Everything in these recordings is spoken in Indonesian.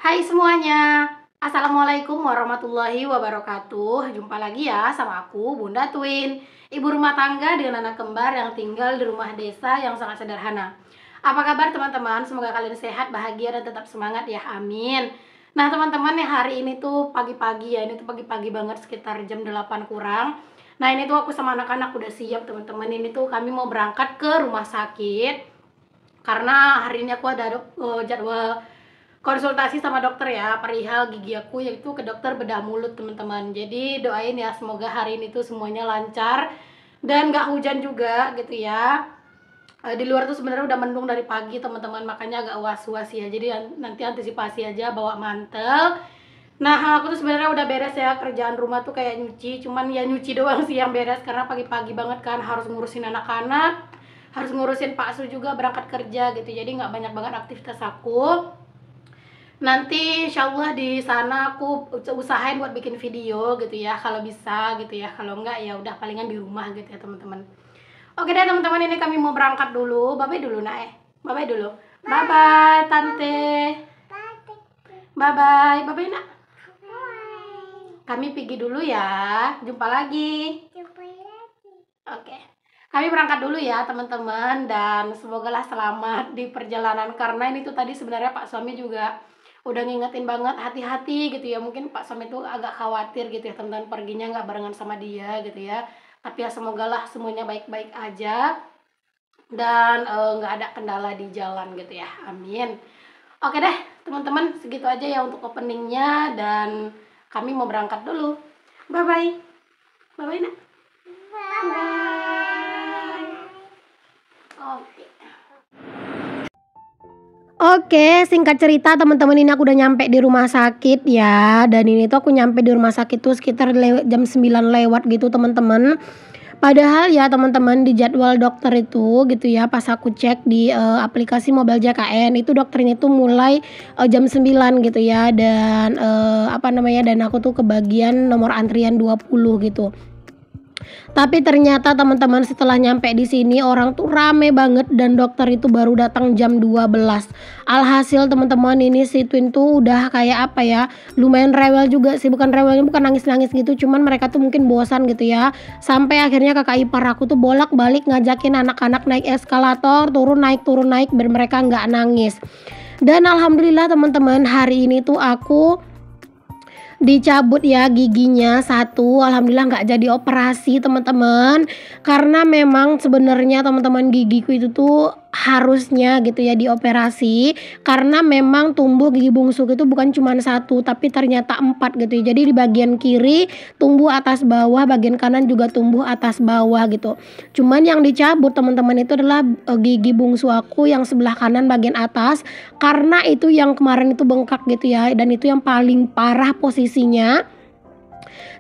Hai semuanya, Assalamualaikum warahmatullahi wabarakatuh. Jumpa lagi ya sama aku, Bunda Twin, ibu rumah tangga dengan anak kembar yang tinggal di rumah desa yang sangat sederhana. Apa kabar teman-teman? Semoga kalian sehat, bahagia, dan tetap semangat ya, amin. Nah teman-teman, yang hari ini tuh pagi-pagi ya, ini tuh pagi-pagi banget sekitar jam 8 kurang. Nah ini tuh aku sama anak-anak udah siap teman-teman. Ini tuh kami mau berangkat ke rumah sakit karena hari ini aku ada jadwal konsultasi sama dokter ya, perihal gigi aku, yaitu ke dokter bedah mulut teman-teman. Jadi doain ya, semoga hari ini tuh semuanya lancar dan gak hujan juga gitu ya. Di luar tuh sebenarnya udah mendung dari pagi teman-teman, makanya agak was-was ya. Jadi nanti antisipasi aja bawa mantel. Nah aku tuh sebenarnya udah beres ya, kerjaan rumah tuh kayak nyuci, cuman ya nyuci doang sih yang beres karena pagi-pagi banget kan, harus ngurusin anak-anak, harus ngurusin Pak Su juga berangkat kerja gitu. Jadi nggak banyak banget aktivitas aku. Nanti insya Allah di sana aku usahain buat bikin video gitu ya, kalau bisa gitu ya. Kalau enggak ya udah palingan di rumah gitu ya teman-teman. Oke deh teman-teman, ini kami mau berangkat dulu. Bye bye dulu Nae. Bye bye dulu. Bye bye tante. Bye bye. Bye bye nak. Kami pergi dulu ya. Jumpa lagi. Oke. Kami berangkat dulu ya teman-teman, dan semogalah selamat di perjalanan, karena ini tuh tadi sebenarnya Pak suami juga udah ngingetin banget hati-hati gitu ya. Mungkin Pak suami tuh agak khawatir gitu ya teman-teman, perginya nggak barengan sama dia gitu ya. Tapi ya semogalah semuanya baik-baik aja dan nggak ada kendala di jalan gitu ya, amin. Oke deh teman-teman, segitu aja ya untuk openingnya, dan kami mau berangkat dulu. Bye bye. Bye bye nak. Bye. Oke, singkat cerita teman-teman, ini aku udah nyampe di rumah sakit ya. Dan ini tuh aku nyampe di rumah sakit tuh sekitar jam 9 lewat gitu teman-teman. Padahal ya teman-teman, di jadwal dokter itu gitu ya, pas aku cek di aplikasi Mobile JKN itu dokternya itu mulai jam 9 gitu ya. Dan dan aku tuh kebagian nomor antrian 20 gitu. Tapi ternyata teman-teman, setelah nyampe di sini orang tuh rame banget dan dokter itu baru datang jam 12. Alhasil teman-teman, ini si Twin tuh udah kayak apa ya, lumayan rewel juga sih, bukan rewelnya bukan nangis-nangis gitu, cuman mereka tuh mungkin bosan gitu ya. Sampai akhirnya kakak ipar aku tuh bolak-balik ngajakin anak-anak naik eskalator, turun naik biar mereka nggak nangis. Dan alhamdulillah teman-teman, hari ini tuh aku dicabut ya giginya satu, alhamdulillah nggak jadi operasi teman-teman, karena memang sebenarnya teman-teman gigiku itu tuh harusnya gitu ya dioperasi, karena memang tumbuh gigi bungsu itu bukan cuma satu tapi ternyata 4 gitu ya. Jadi di bagian kiri tumbuh atas bawah, bagian kanan juga tumbuh atas bawah gitu. Cuman yang dicabut teman-teman itu adalah gigi bungsu aku yang sebelah kanan bagian atas, karena itu yang kemarin itu bengkak gitu ya, dan itu yang paling parah posisinya.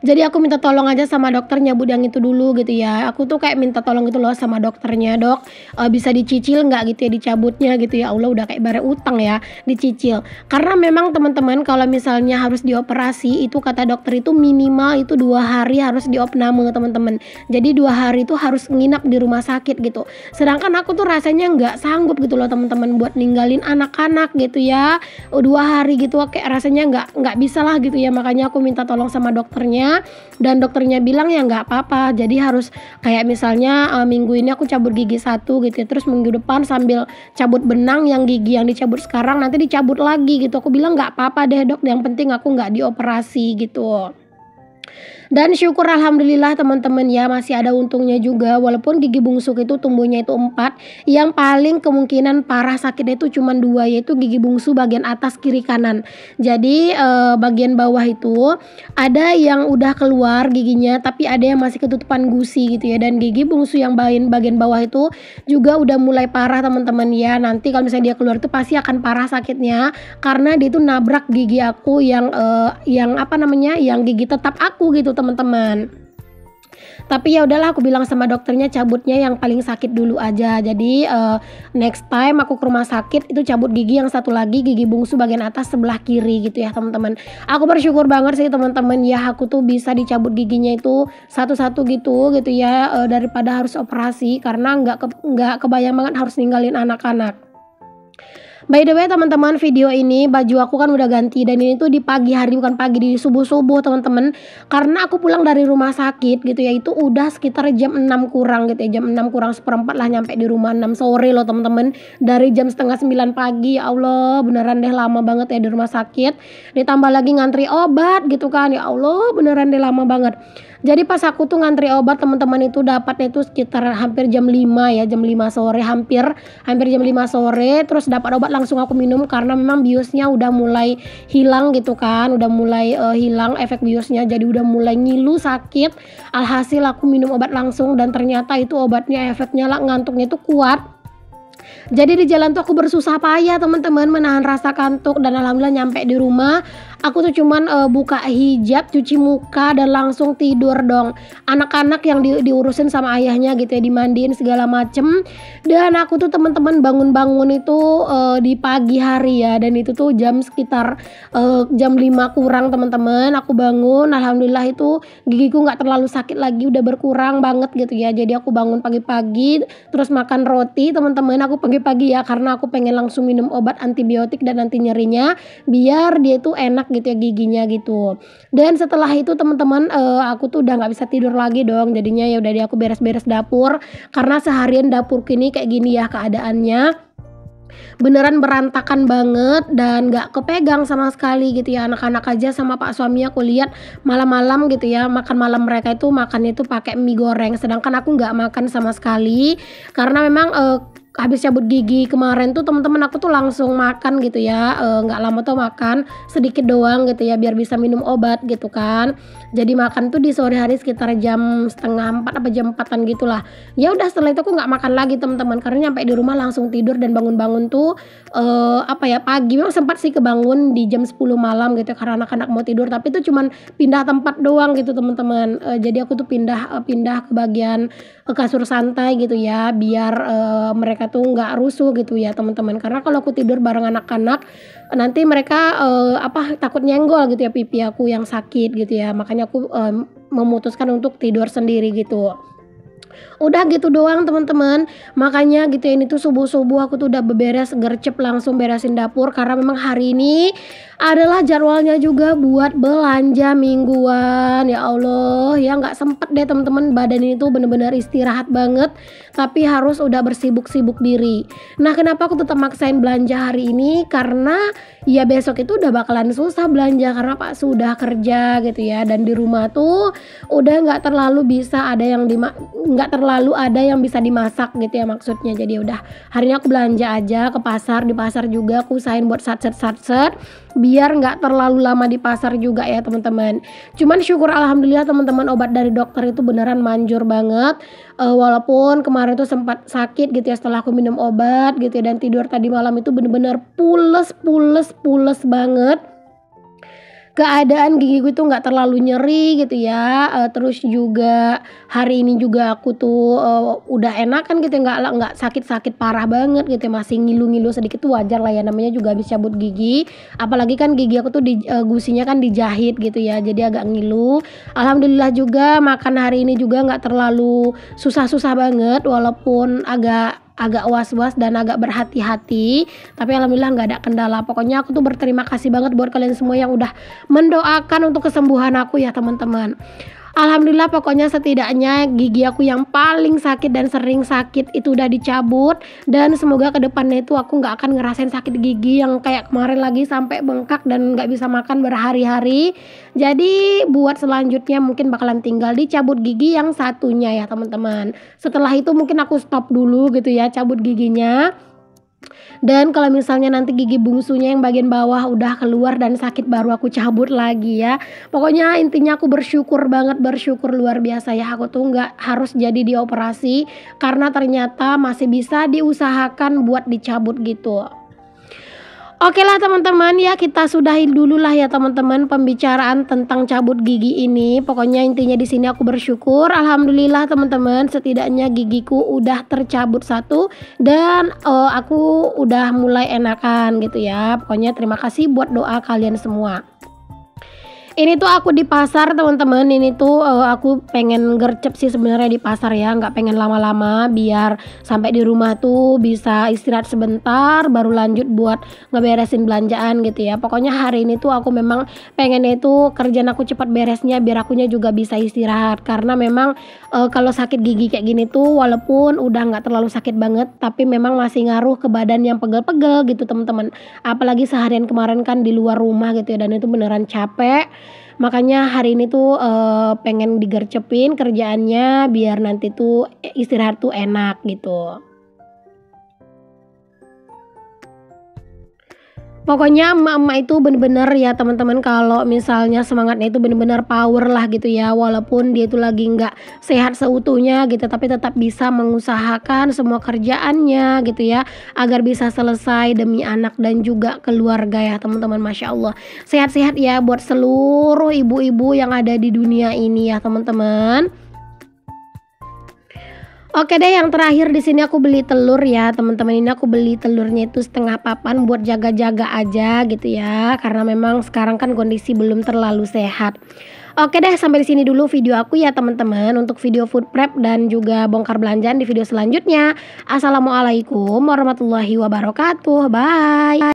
Jadi aku minta tolong aja sama dokter nyabut yang itu dulu gitu ya. Aku tuh kayak minta tolong gitu loh sama dokternya, dok bisa dicicil nggak gitu ya dicabutnya gitu ya. Allah, udah kayak bare utang ya, dicicil. Karena memang teman-teman, kalau misalnya harus dioperasi itu kata dokter itu minimal itu 2 hari harus diopname teman-teman. Jadi 2 hari itu harus nginap di rumah sakit gitu. Sedangkan aku tuh rasanya nggak sanggup gitu loh teman-teman buat ninggalin anak-anak gitu ya. 2 hari gitu kayak rasanya nggak bisa lah gitu ya. Makanya aku minta tolong sama dokternya, dan dokternya bilang ya nggak apa-apa. Jadi harus kayak misalnya minggu ini aku cabut gigi satu gitu ya, terus minggu depan sambil cabut benang, yang gigi yang dicabut sekarang nanti dicabut lagi gitu. Aku bilang nggak apa-apa deh dok, yang penting aku nggak dioperasi gitu. Dan syukur alhamdulillah teman-teman ya, masih ada untungnya juga, walaupun gigi bungsu itu tumbuhnya itu 4, yang paling kemungkinan parah sakitnya itu cuma 2, yaitu gigi bungsu bagian atas kiri kanan. Jadi bagian bawah itu ada yang udah keluar giginya, tapi ada yang masih ketutupan gusi gitu ya. Dan gigi bungsu yang bagian bawah itu juga udah mulai parah teman-teman ya. Nanti kalau misalnya dia keluar itu pasti akan parah sakitnya, karena dia itu nabrak gigi aku yang yang gigi tetap aku gitu teman-teman. Tapi ya udahlah, aku bilang sama dokternya cabutnya yang paling sakit dulu aja. Jadi next time aku ke rumah sakit itu cabut gigi yang satu lagi, gigi bungsu bagian atas sebelah kiri gitu ya teman-teman. Aku bersyukur banget sih teman-teman ya, aku tuh bisa dicabut giginya itu satu-satu gitu ya, daripada harus operasi, karena nggak kebayang banget harus ninggalin anak-anak. By the way teman-teman, video ini baju aku kan udah ganti dan ini tuh di pagi hari, bukan pagi, di subuh-subuh teman-teman. Karena aku pulang dari rumah sakit gitu ya, itu udah sekitar jam 6 kurang gitu ya, jam 6 kurang seperempat lah nyampe di rumah, 6 sore loh teman-teman. Dari jam setengah 9 pagi, ya Allah beneran deh lama banget ya di rumah sakit. Ditambah lagi ngantri obat gitu kan, ya Allah beneran deh lama banget. Jadi pas aku tuh ngantri obat teman-teman itu dapatnya itu sekitar hampir jam 5 ya, jam 5 sore, hampir jam 5 sore. Terus dapat obat langsung aku minum karena memang biusnya udah mulai hilang gitu kan, udah mulai hilang efek biusnya, jadi udah mulai ngilu sakit. Alhasil aku minum obat langsung dan ternyata itu obatnya efeknya lah, ngantuknya itu kuat. Jadi di jalan tuh aku bersusah payah teman-teman menahan rasa kantuk dan alhamdulillah nyampe di rumah. Aku tuh cuman buka hijab, cuci muka dan langsung tidur dong. Anak-anak yang diurusin sama ayahnya gitu ya, dimandiin segala macem. Dan aku tuh teman-teman bangun-bangun itu di pagi hari ya, dan itu tuh jam sekitar jam 5 kurang teman-teman. Aku bangun, alhamdulillah itu gigiku nggak terlalu sakit lagi, udah berkurang banget gitu ya. Jadi aku bangun pagi-pagi terus makan roti teman-teman. Aku pagi-pagi ya karena aku pengen langsung minum obat antibiotik dan anti nyerinya biar dia tuh enak gitu ya giginya gitu. Dan setelah itu teman-teman aku tuh udah nggak bisa tidur lagi dong, jadinya ya udah deh aku beres-beres dapur karena seharian dapur kini kayak gini ya keadaannya, beneran berantakan banget dan nggak kepegang sama sekali gitu ya. Anak-anak aja sama pak suami aku lihat malam-malam gitu ya, makan malam mereka itu makannya itu pakai mie goreng, sedangkan aku nggak makan sama sekali karena memang habis cabut gigi kemarin tuh teman-teman aku tuh langsung makan gitu ya, nggak lama tuh makan sedikit doang gitu ya biar bisa minum obat gitu kan. Jadi makan tuh di sore hari sekitar jam setengah 4 apa jam 4-an gitulah. Ya udah setelah itu aku nggak makan lagi teman-teman karena nyampe di rumah langsung tidur dan bangun-bangun tuh pagi. Memang sempat sih kebangun di jam 10 malam gitu karena anak-anak mau tidur, tapi itu cuman pindah tempat doang gitu teman-teman. Jadi aku tuh pindah ke bagian kasur santai gitu ya biar mereka tuh nggak rusuh gitu ya teman-teman, karena kalau aku tidur bareng anak-anak nanti mereka takut nyenggol gitu ya pipi aku yang sakit gitu ya, makanya aku memutuskan untuk tidur sendiri gitu. Udah gitu doang teman-teman, makanya gitu ya, ini tuh subuh-subuh aku tuh udah beberes gercep langsung beresin dapur karena memang hari ini adalah jadwalnya juga buat belanja mingguan. Ya Allah ya nggak sempet deh teman-teman, badan ini tuh bener-bener istirahat banget tapi harus udah bersibuk-sibuk diri. Nah kenapa aku tetap maksain belanja hari ini, karena ya besok itu udah bakalan susah belanja karena Pak sudah kerja gitu ya, dan di rumah tuh udah nggak terlalu bisa ada yang bisa dimasak gitu ya maksudnya. Jadi udah hari ini aku belanja aja ke pasar, di pasar juga aku usahain buat satset biar nggak terlalu lama di pasar juga ya teman-teman. Cuman syukur alhamdulillah teman-teman, obat dari dokter itu beneran manjur banget. Walaupun kemarin tuh sempat sakit gitu ya setelah aku minum obat gitu ya, dan tidur tadi malam itu bener-bener pules banget. Keadaan gigi gue tuh nggak terlalu nyeri gitu ya, terus juga hari ini juga aku tuh udah enakan gitu ya, nggak sakit parah banget gitu ya, masih ngilu-ngilu sedikit tuh wajar lah ya, namanya juga habis cabut gigi, apalagi kan gigi aku tuh gusinya kan dijahit gitu ya, jadi agak ngilu. Alhamdulillah juga makan hari ini juga nggak terlalu susah-susah banget, walaupun agak was-was dan agak berhati-hati, tapi alhamdulillah nggak ada kendala. Pokoknya aku tuh berterima kasih banget buat kalian semua yang udah mendoakan untuk kesembuhan aku ya teman-teman. Alhamdulillah pokoknya setidaknya gigi aku yang paling sakit dan sering sakit itu udah dicabut, dan semoga kedepannya itu aku nggak akan ngerasain sakit gigi yang kayak kemarin lagi sampai bengkak dan nggak bisa makan berhari-hari. Jadi buat selanjutnya mungkin bakalan tinggal dicabut gigi yang satunya ya teman-teman. Setelah itu mungkin aku stop dulu gitu ya cabut giginya. Dan kalau misalnya nanti gigi bungsunya yang bagian bawah udah keluar dan sakit, baru aku cabut lagi ya. Pokoknya intinya aku bersyukur luar biasa ya, aku tuh nggak harus jadi dioperasi karena ternyata masih bisa diusahakan buat dicabut gitu. Oke lah teman-teman ya, kita sudahi dulu lah ya teman-teman pembicaraan tentang cabut gigi ini. Pokoknya intinya di sini aku bersyukur, alhamdulillah teman-teman, setidaknya gigiku udah tercabut satu dan aku udah mulai enakan gitu ya. Pokoknya terima kasih buat doa kalian semua. Ini tuh aku di pasar teman-teman, ini tuh aku pengen gercep sih sebenarnya di pasar ya, nggak pengen lama-lama biar sampai di rumah tuh bisa istirahat sebentar baru lanjut buat ngeberesin belanjaan gitu ya. Pokoknya hari ini tuh aku memang pengennya itu kerjaan aku cepat beresnya biar akunya juga bisa istirahat karena memang kalau sakit gigi kayak gini tuh walaupun udah nggak terlalu sakit banget tapi memang masih ngaruh ke badan yang pegel-pegel gitu teman-teman. Apalagi seharian kemarin kan di luar rumah gitu ya dan itu beneran capek. Makanya hari ini tuh pengen digercepin kerjaannya biar nanti tuh istirahat tuh enak gitu. Pokoknya emak-emak itu bener-bener ya teman-teman kalau misalnya semangatnya itu bener-bener power lah gitu ya walaupun dia itu lagi nggak sehat seutuhnya gitu tapi tetap bisa mengusahakan semua kerjaannya gitu ya agar bisa selesai demi anak dan juga keluarga ya teman-teman. Masya Allah sehat-sehat ya buat seluruh ibu-ibu yang ada di dunia ini ya teman-teman. Oke deh, yang terakhir di sini aku beli telur ya, teman-teman. Ini aku beli telurnya itu setengah papan buat jaga-jaga aja gitu ya. Karena memang sekarang kan kondisi belum terlalu sehat. Oke deh, sampai di sini dulu video aku ya, teman-teman. Untuk video food prep dan juga bongkar belanjaan di video selanjutnya. Assalamualaikum warahmatullahi wabarakatuh. Bye.